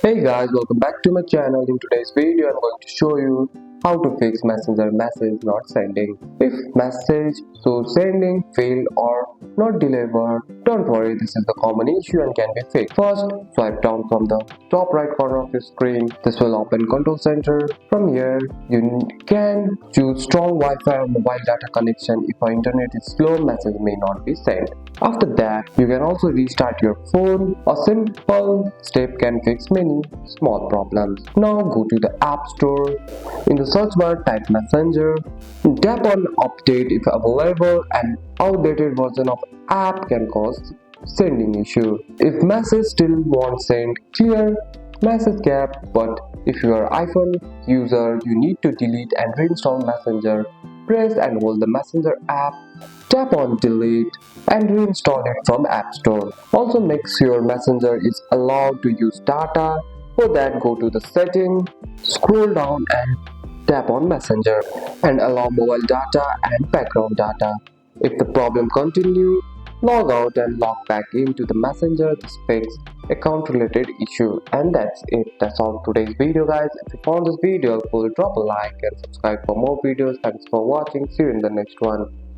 Hey guys, welcome back to my channel. In today's video, I'm going to show you how to fix Messenger message not sending. If message so sending failed or not delivered, don't worry, this is a common issue and can be fixed. First, swipe down from the top right corner of your screen. This will open Control Center. From here, you can choose strong Wi-Fi or mobile data connection. If our internet is slow, message may not be sent. After that, you can also restart your phone. A simple step can fix many small problems. Now go to the App Store. In the search bar, type Messenger. Tap on Update if available. An outdated version of app can cause sending issue. If message still won't send, clear message gap. But if you are iPhone user, you need to delete and reinstall Messenger. Press and hold the Messenger app. Tap on delete and reinstall it from App Store. Also make sure Messenger is allowed to use data. For that, go to the setting, scroll down and tap on Messenger and allow mobile data and background data. If the problem continues, log out and log back into the Messenger. This fix account related issue. And that's it. That's all for today's video, guys. If you found this video helpful, drop a like and subscribe for more videos. Thanks for watching. See you in the next one.